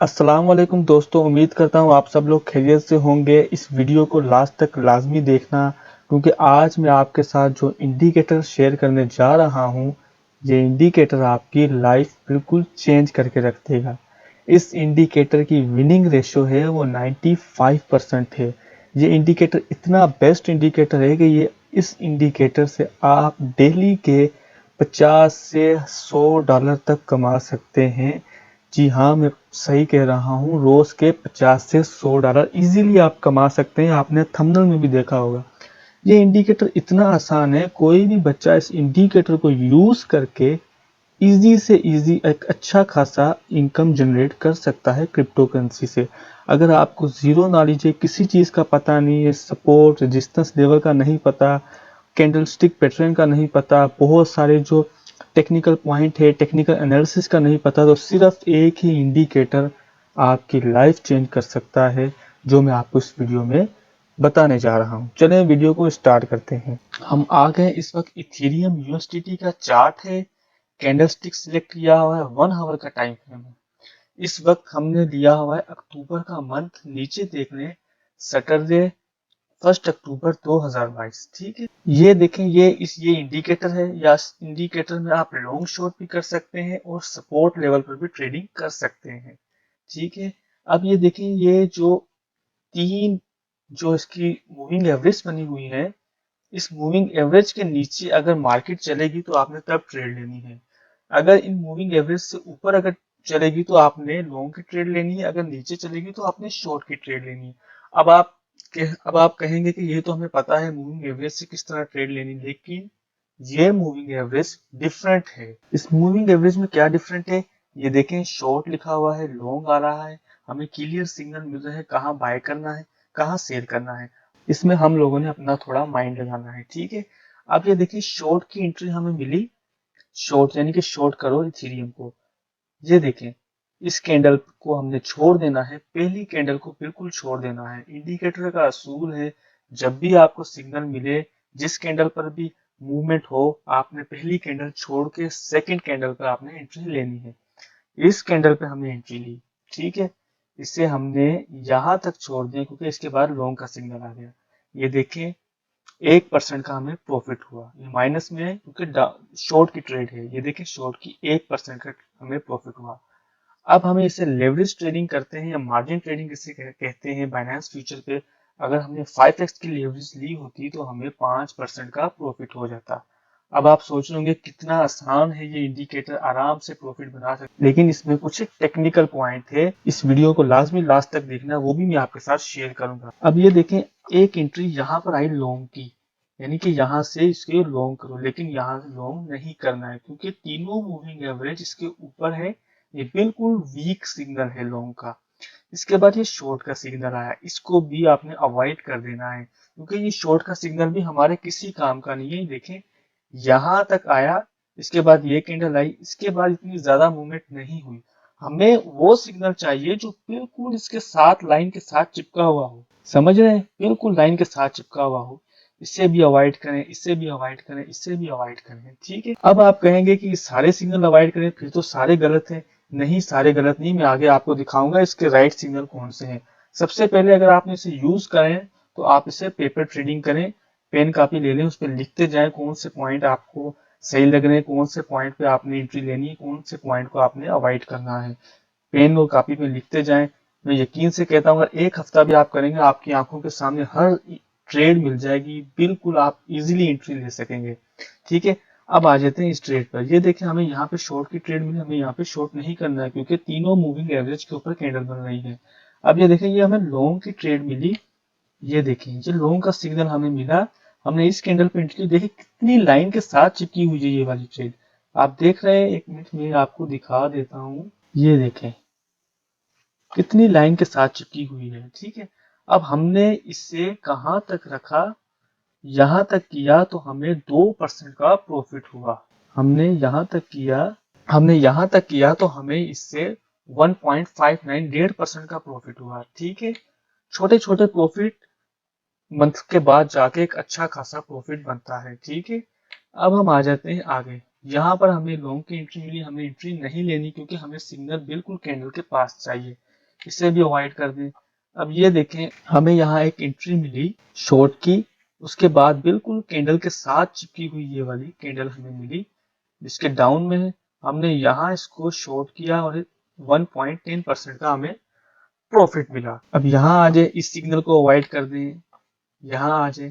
अस्सलाम वालेकुम दोस्तों, उम्मीद करता हूँ आप सब लोग खैरियत से होंगे। इस वीडियो को लास्ट तक लाजमी देखना, क्योंकि आज मैं आपके साथ जो इंडिकेटर शेयर करने जा रहा हूँ, ये इंडिकेटर आपकी लाइफ बिल्कुल चेंज करके रख देगा। इस इंडिकेटर की विनिंग रेशियो है वो 95% है। ये इंडिकेटर इतना बेस्ट इंडिकेटर है कि ये इस इंडिकेटर से आप डेली के 50 से $100 तक कमा सकते हैं। जी हाँ, मैं सही कह रहा हूँ, रोज के 50 से $100 इजीली आप कमा सकते हैं। आपने थंबनेल में भी देखा होगा। ये इंडिकेटर इतना आसान है, कोई भी बच्चा इस इंडिकेटर को यूज करके इजी से इजी एक अच्छा खासा इनकम जनरेट कर सकता है क्रिप्टो करेंसी से। अगर आपको जीरो नॉलेज है, किसी चीज का पता नहीं है, सपोर्ट रेजिस्टेंस लेवल का नहीं पता, कैंडलस्टिक पैटर्न का नहीं पता, बहुत सारे जो टेक्निकल पॉइंट है, टेक्निकल एनालिसिस का नहीं पता, तो सिर्फ एक ही इंडिकेटर आपकी लाइफ चेंज कर सकता है, जो मैं आपको इस वीडियो में बताने जा रहा हूँ। चलें वीडियो को स्टार्ट करते हैं। हम आ गए, इस वक्त इथेरियम यूएसडीटी का चार्ट है। कैंडलस्टिक सिलेक्ट किया हुआ है, 1 आवर का टाइम फ्रेम है। इस वक्त हमने लिया हुआ है अक्टूबर का मंथ। नीचे देख लें, सैटरडे 1 अक्टूबर 2022। ठीक है, ये देखें, ये इंडिकेटर है। या इस इंडिकेटर में आप लॉन्ग शॉर्ट भी कर सकते हैं और सपोर्ट लेवल पर भी ट्रेडिंग कर सकते हैं। ठीक है, अब ये देखें, ये जो तीन जो इसकी मूविंग एवरेज बनी हुई है, इस मूविंग एवरेज के नीचे अगर मार्केट चलेगी तो आपने तब ट्रेड लेनी है। अगर इन मूविंग एवरेज से ऊपर अगर चलेगी तो आपने लॉन्ग की ट्रेड लेनी है, अगर नीचे चलेगी तो आपने शॉर्ट की ट्रेड लेनी है। अब आप कहेंगे कि ये तो हमें पता है मूविंग एवरेज से किस तरह ट्रेड लेनी, लेकिन ये मूविंग एवरेज डिफरेंट है। इस मूविंग एवरेज में क्या डिफरेंट है, ये देखें, शॉर्ट लिखा हुआ है, लॉन्ग आ रहा है, हमें क्लियर सिग्नल मिल रहा है कहाँ बाय करना है, कहाँ सेल करना है। इसमें हम लोगों ने अपना थोड़ा माइंड लगाना है। ठीक है, अब ये देखिए, शॉर्ट की एंट्री हमें मिली। शॉर्ट यानी कि शॉर्ट करो इथेरियम को। ये देखें, इस कैंडल को हमने छोड़ देना है, पहली कैंडल को बिल्कुल छोड़ देना है। इंडिकेटर का असूल है, जब भी आपको सिग्नल मिले, जिस कैंडल पर भी मूवमेंट हो, आपने पहली कैंडल छोड़ के सेकंड कैंडल पर आपने एंट्री लेनी है। इस कैंडल पे हमने एंट्री ली। ठीक है, इसे हमने यहां तक छोड़ दिया क्योंकि इसके बाद लॉन्ग का सिग्नल आ गया। ये देखें, 1% का हमें प्रॉफिट हुआ। ये माइनस में है क्योंकि शॉर्ट की ट्रेड है। ये देखिए, शॉर्ट की 1% का हमें प्रॉफिट हुआ। अब हमें इसे लेवरेज ट्रेडिंग करते हैं या मार्जिन ट्रेडिंग इसे कहते हैं। बाइनेंस फ्यूचर पे अगर हमने 5x की लेवरेज ली होती तो हमें 5% का प्रॉफिट हो जाता। अब आप सोच रहे होंगे कितना आसान है ये इंडिकेटर, आराम से प्रॉफिट बना सकते, लेकिन इसमें कुछ टेक्निकल पॉइंट है। इस वीडियो को लाजमी लास्ट तक देखना, वो भी मैं आपके साथ शेयर करूंगा। अब ये देखें, एक एंट्री यहाँ पर आई लॉन्ग की, यानी कि यहाँ से इसके लॉन्ग करो, लेकिन यहाँ से लॉन्ग नहीं करना है क्योंकि तीनों मूविंग एवरेज इसके ऊपर है। ये बिल्कुल वीक सिग्नल है लॉन्ग का। इसके बाद ये शॉर्ट का सिग्नल आया, इसको भी आपने अवॉइड कर देना है क्योंकि ये शॉर्ट का सिग्नल भी हमारे किसी काम का नहीं है। देखें, यहां तक आया, इसके बाद ये कैंडल आई, इसके बाद इतनी ज्यादा मूवमेंट नहीं हुई। हमें वो सिग्नल चाहिए जो बिल्कुल इसके साथ लाइन के साथ चिपका हुआ हो। समझ रहे हैं, बिल्कुल लाइन के साथ चिपका हुआ हो। इससे भी अवॉइड करें, इससे भी अवॉइड करें, इससे भी अवॉइड करें। ठीक है, अब आप कहेंगे कि सारे सिग्नल अवॉइड करें, फिर तो सारे गलत हैं। नहीं, सारे गलत नहीं, मैं आगे आपको दिखाऊंगा इसके राइट सिग्नल कौन से हैं। सबसे पहले अगर आपने इसे यूज करें तो आप इसे पेपर ट्रेडिंग करें। पेन कापी ले लें, उस पर लिखते जाएं कौन से पॉइंट आपको सही लग रहे हैं, कौन से पॉइंट पे आपने एंट्री लेनी है, कौन से पॉइंट को आपने अवॉइड करना है। पेन और कापी पे लिखते जाएं। मैं यकीन से कहता हूँ, अगर एक हफ्ता भी आप करेंगे, आपकी आंखों के सामने हर ट्रेड मिल जाएगी, बिल्कुल आप इजीली एंट्री ले सकेंगे। ठीक है, अब आ जाते हैं इस ट्रेड पर। ये देखें, हमें यहाँ पे शॉर्ट की ट्रेड मिली, हमें यहाँ पे शॉर्ट नहीं करना है क्योंकि तीनों मूविंग एवरेज के ऊपर कैंडल बन रही है। अब ये देखें, ये हमें लॉन्ग की ट्रेड मिली। ये देखें, ये लॉन्ग का सिग्नल हमें मिला, हमने इस कैंडल पे एंट्री, देखिए कितनी लाइन के साथ चिपकी हुई है ये वाली ट्रेड। आप देख रहे हैं, एक मिनट में आपको दिखा देता हूँ। ये देखें, कितनी लाइन के साथ चिपकी हुई है। ठीक है, अब हमने इसे कहां तक रखा, यहां तक किया तो हमें 2% का प्रॉफिट हुआ। हमने यहां तक किया, हमने यहां तक किया तो हमें इससे 1.59 1.5% का प्रॉफिट हुआ। ठीक है, छोटे छोटे प्रॉफिट मंथ के बाद जाके एक अच्छा खासा प्रॉफिट बनता है। ठीक है, अब हम आ जाते हैं आगे। यहाँ पर हमें लॉन्ग की एंट्री मिली, हमें एंट्री नहीं लेनी क्योंकि हमें सिग्नल बिल्कुल कैंडल के पास चाहिए। इसे भी अवॉइड कर दें। अब ये देखें, हमें यहाँ एक एंट्री मिली शॉर्ट की, उसके बाद बिल्कुल कैंडल के साथ चिपकी हुई ये वाली कैंडल हमें मिली जिसके डाउन में है। हमने यहाँ इसको शॉर्ट किया और 1.10% का हमें प्रॉफिट मिला। अब यहाँ आ जाए, इस सिग्नल को अवॉइड कर दें, यहाँ आ जाए।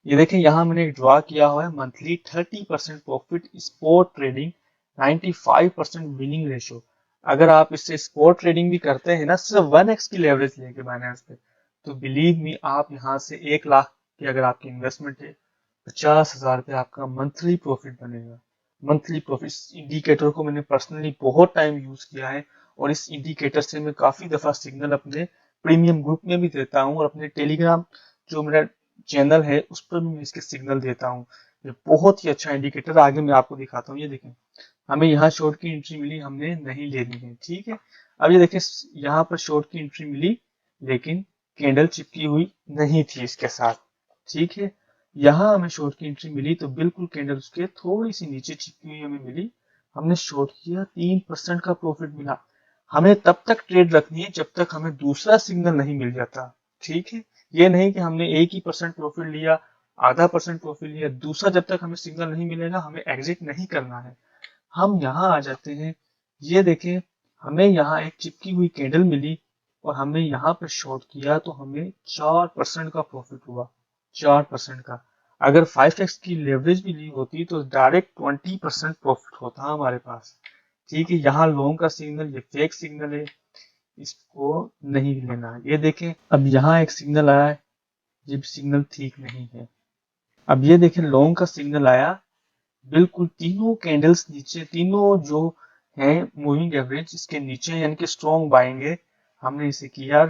ये देखें, यहाँ मैंने ड्रॉ किया हुआ है monthly 30% profit, spot trading 95% winning ratio. अगर आप इससे स्पॉट ट्रेडिंग भी करते हैं ना, सिर्फ 1x की लेवरेज लेके बाइनेंस पे, तो बिलीव मी आप यहाँ से 1 लाख की अगर आपकी इन्वेस्टमेंट है, 50,000 रुपये आपका मंथली प्रॉफिट बनेगा। मंथली प्रॉफिट, इस इंडिकेटर को मैंने पर्सनली बहुत टाइम यूज किया है और इस इंडिकेटर से मैं काफी दफा सिग्नल अपने प्रीमियम ग्रुप में भी देता हूँ और अपने टेलीग्राम जो मेरा चैनल है उस पर भी मैं इसके सिग्नल देता हूँ। ये बहुत ही अच्छा इंडिकेटर, आगे मैं आपको दिखाता हूँ। ये देखें, हमें यहाँ शॉर्ट की एंट्री मिली, हमने नहीं लेनी है, ठीक है। अब ये देखें, यहाँ पर शॉर्ट की एंट्री मिली लेकिन कैंडल चिपकी हुई नहीं थी इसके साथ, ठीक है। यहाँ हमें शॉर्ट की एंट्री मिली तो बिल्कुल कैंडल उसके थोड़ी सी नीचे चिपकी हुई हमें मिली, हमने शॉर्ट किया, 3% का प्रॉफिट मिला। हमें तब तक ट्रेड रखनी है जब तक हमें दूसरा सिग्नल नहीं मिल जाता, ठीक है। ये नहीं कि हमने 1% प्रॉफिट लिया, आधा परसेंट प्रॉफिट लिया, दूसरा जब तक हमें सिग्नल नहीं मिलेगा हमें एग्जिट नहीं करना है। हम यहाँ आ जाते हैं, ये देखें, हमें यहाँ एक चिपकी हुई कैंडल मिली और हमने यहाँ पे शॉर्ट किया तो हमें 4% का प्रॉफिट हुआ, 4% का। अगर 5x की लेवरेज भी ली होती तो डायरेक्ट 20% प्रॉफिट होता हमारे पास, ठीक है। यहाँ लॉन्ग का सिग्नल, ये फेक सिग्नल है, इसको नहीं लेना। ये देखें, अब यहाँ एक सिग्नल आया है, ये सिग्नल ठीक नहीं है। अब ये देखें, लॉन्ग का सिग्नल आया, बिल्कुल तीनों कैंडल्स नीचे, तीनों जो है मूविंग एवरेज इसके नीचे, यानी कि स्ट्रॉन्ग बाइंग है। हमने इसे किया,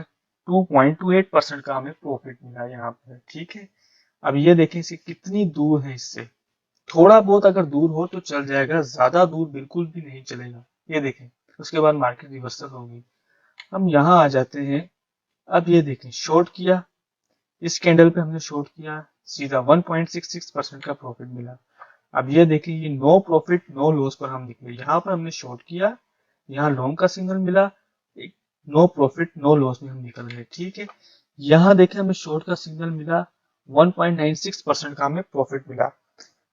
2.28% का हमें प्रॉफिट मिला यहाँ पर, ठीक है। अब ये देखें, इसे कितनी दूर है इससे, थोड़ा बहुत अगर दूर हो तो चल जाएगा, ज्यादा दूर बिल्कुल भी नहीं चलेगा। ये देखें, उसके बाद मार्केट रिवर्सल होगी। हम यहाँ आ जाते हैं, अब ये देखें, शॉर्ट किया, इस कैंडल पे हमने शॉर्ट किया, सीधा 1.66% का प्रॉफिट मिला। अब ये देखिए, ये नो प्रॉफिट नो लॉस पर हम निकले, यहाँ पर हमने शॉर्ट किया, यहाँ लॉन्ग का सिग्नल मिला, एक नो प्रॉफिट नो लॉस में हम निकल गए, ठीक है। यहाँ देखें, हमें शॉर्ट का सिग्नल मिला, 1.96% का हमें प्रॉफिट मिला।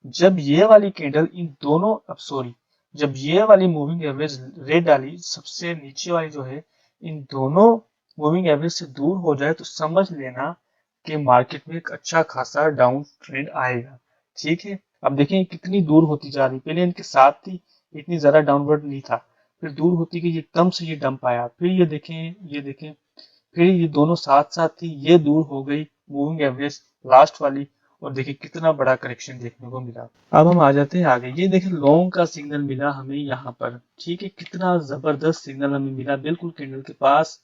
जब ये वाली कैंडल इन दोनों, अब सॉरी, जब ये वाली मूविंग एवरेज रेड डाली सबसे नीचे वाली जो है, इन दोनों मूविंग एवरेज से दूर हो जाए तो समझ लेना कि मार्केट में एक अच्छा खासा डाउन ट्रेंड आएगा, ठीक है। अब देखें कितनी दूर होती जा रही, पहले इनके साथ थी, इतनी ज्यादा डाउनवर्ड नहीं था, फिर दूर होती गई, एकदम से ये डंप आया, फिर ये देखें, ये देखें, फिर ये दोनों साथ साथ थी, ये दूर हो गई मूविंग एवरेज लास्ट वाली, और देखिए कितना बड़ा करेक्शन देखने को मिला। अब हम आ जाते हैं आगे, ये देखें लॉन्ग का सिग्नल मिला हमें यहाँ पर, ठीक है, कितना जबरदस्त सिग्नल हमें मिला बिल्कुल कैंडल के पास।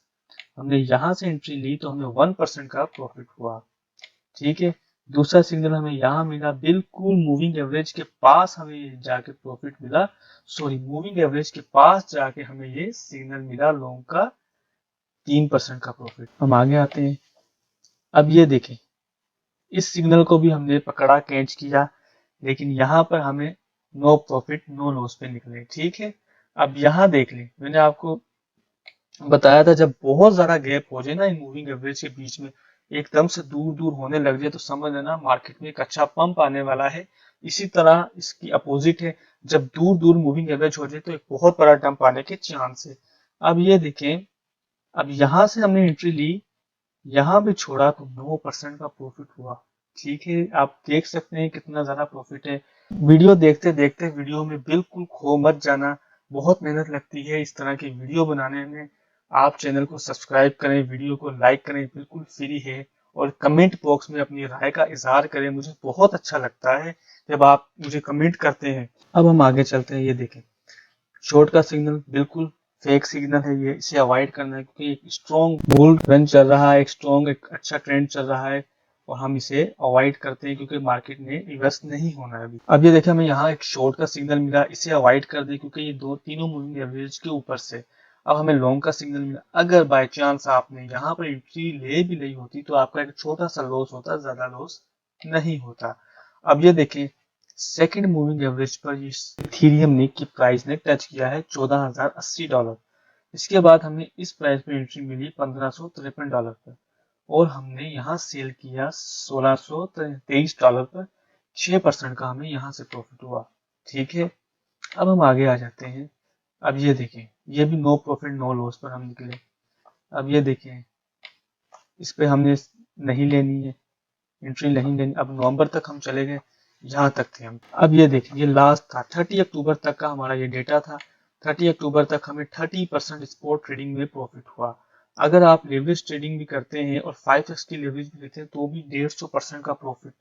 हमने यहाँ से एंट्री ली तो हमें 1% का प्रॉफिट हुआ, ठीक है। दूसरा सिग्नल हमें यहाँ मिला, बिल्कुल मूविंग एवरेज के पास हमें जाके प्रॉफिट मिला, सॉरी मूविंग एवरेज के पास जाके हमें ये सिग्नल मिला लॉन्ग का, 3% का प्रॉफिट। हम आगे आते हैं, अब ये देखें, इस सिग्नल को भी हमने पकड़ा, कैच किया, लेकिन यहाँ पर हमें नो प्रॉफिट नो लॉस पे निकले, ठीक है। अब यहाँ देख लें, मैंने आपको बताया था जब बहुत ज्यादा गैप हो जाए ना इन मूविंग एवरेज के बीच में, एकदम से दूर दूर होने लग जाए, तो समझ लेना मार्केट में एक अच्छा पंप आने वाला है। इसी तरह इसकी अपोजिट है, जब दूर दूर मूविंग एवरेज हो जाए तो एक बहुत बड़ा डंप आने के चांस है। अब ये देखें, अब यहां से हमने एंट्री ली, यहाँ भी छोड़ा तो 9% का प्रॉफिट हुआ, ठीक है। आप देख सकते हैं कितना ज्यादा प्रॉफिट है। वीडियो देखते देखते वीडियो में बिल्कुल खो मत जाना, बहुत मेहनत लगती है इस तरह की वीडियो बनाने में। आप चैनल को सब्सक्राइब करें, वीडियो को लाइक करें, बिल्कुल फ्री है, और कमेंट बॉक्स में अपनी राय का इजहार करें, मुझे बहुत अच्छा लगता है जब आप मुझे कमेंट करते हैं। अब हम आगे चलते हैं, ये देखें, शॉर्ट का सिग्नल बिल्कुल फेक सिग्नल है, ये इसे अवॉइड करना है क्योंकि एक स्ट्रॉन्ग बुल रन चल रहा है, एक स्ट्रॉन्ग एक अच्छा ट्रेंड चल रहा है, और हम इसे अवॉइड करते हैं क्योंकि मार्केट में रिवर्स नहीं होना है अभी। अब ये देखिए, हमें यहाँ एक शॉर्ट का सिग्नल मिला, इसे अवॉइड कर दे क्योंकि ये दो तीनों मूविंग एवरेज के ऊपर से। अब हमें लॉन्ग का सिग्नल मिला, अगर बाय चांस आपने यहाँ पर एंट्री ले भी ली होती तो आपका एक छोटा सा लॉस होता, ज्यादा लॉस नहीं होता। अब ये देखें, सेकंड मूविंग एवरेज पर इथीरियम ने की प्राइस ने टच किया है $14,080, इसके बाद हमें इस प्राइस पे एंट्री मिली $1553 पर और हमने यहाँ सेल किया $1623 पर। 6% का हमें यहाँ से प्रॉफिट हुआ। ठीक है, अब हम आगे आ जाते हैं। अब ये देखें, ये भी नो प्रॉफिट नो लॉस पर हम निकले। अब ये देखें, इस पे हमने नहीं लेनी है, एंट्री नहीं लेनी। अब नवंबर तक हम चले गए, यहाँ तक थे हम। अब ये देखें, ये लास्ट था 30 अक्टूबर तक का हमारा ये डेटा था। 30 अक्टूबर तक हमें 30% स्पॉट ट्रेडिंग में प्रॉफिट हुआ। अगर आप लेवरेज ट्रेडिंग भी करते हैं और 5x की लेवरेज भी लेते हैं तो भी 150% का प्रॉफिट।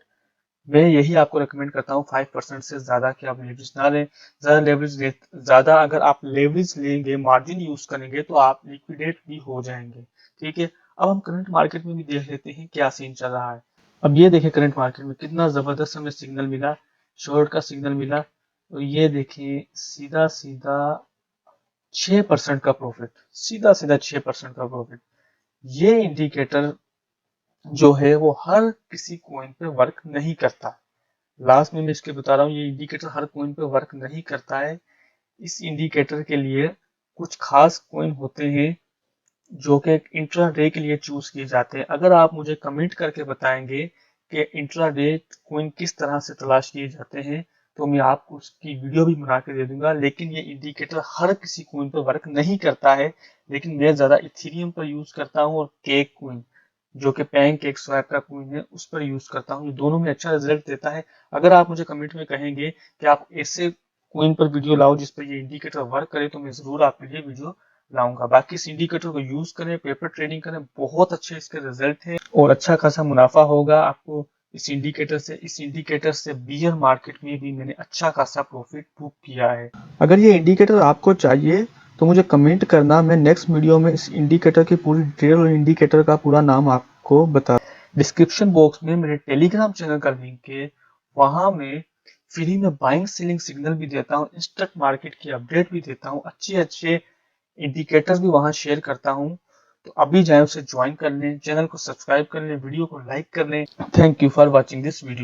मैं यही आपको रिकमेंड करता हूँ 5% से ज्यादा कि आप लेवरेज ना लें। ज्यादा अगर आप लेवरेज लेंगे, मार्जिन यूज करेंगे तो आप लिक्विडेट भी हो जाएंगे। ठीक है, अब हम करंट मार्केट में भी देख लेते हैं क्या सीन चल रहा है। अब ये देखें, करंट मार्केट में कितना जबरदस्त हमें सिग्नल मिला, शॉर्ट का सिग्नल मिला। तो ये देखें, सीधा सीधा 6% का प्रॉफिट, सीधा सीधा 6% का प्रॉफिट। ये इंडिकेटर जो है वो हर किसी कॉइन पे वर्क नहीं करता। लास्ट में मैं इसके बता रहा हूँ, ये इंडिकेटर हर कॉइन पे वर्क नहीं करता है। इस इंडिकेटर के लिए कुछ खास कॉइन होते हैं जो कि इंट्राडे के लिए चूज किए जाते हैं। अगर आप मुझे कमेंट करके बताएंगे कि इंट्राडे कॉइन किस तरह से तलाश किए जाते हैं तो मैं आपको उसकी वीडियो भी बना के दे दूंगा। लेकिन ये इंडिकेटर हर किसी कॉइन पर वर्क नहीं करता है। लेकिन मैं ज्यादा इथेरियम पर यूज करता हूँ और केक कॉइन जो कि पैनकेक स्वैप का कॉइन है उस पर यूज करता हूँ। ये दोनों में अच्छा रिजल्ट देता है। अगर आप मुझे कमेंट में कहेंगे कि आप ऐसे कॉइन पर वीडियो लाओ जिस पर ये इंडिकेटर वर्क करे तो मैं जरूर आपके लिए वीडियो लाऊंगा। बाकी इस इंडिकेटर को यूज करें, पेपर ट्रेडिंग करें, बहुत अच्छे इसके रिजल्ट हैं और अच्छा खासा मुनाफा होगा आपको इस इंडिकेटर से। इस इंडिकेटर से बियर मार्केट में भी मैंने अच्छा खासा प्रॉफिट बुक किया है। अगर ये इंडिकेटर आपको चाहिए तो मुझे कमेंट करना, मैं नेक्स्ट वीडियो में इस इंडिकेटर की पूरी डिटेल और इंडिकेटर का पूरा नाम आपको बता। डिस्क्रिप्शन बॉक्स में मेरे टेलीग्राम चैनल का लिंक है, वहां मैं फ्री में बाइंग सेलिंग सिग्नल भी देता हूँ, इंस्टेंट मार्केट की अपडेट भी देता हूँ, अच्छे अच्छे इंडिकेटर्स भी वहां शेयर करता हूं। तो अभी जाए उसे ज्वाइन कर लें, चैनल को सब्सक्राइब कर लें, वीडियो को लाइक कर लें। Thank you for watching this video.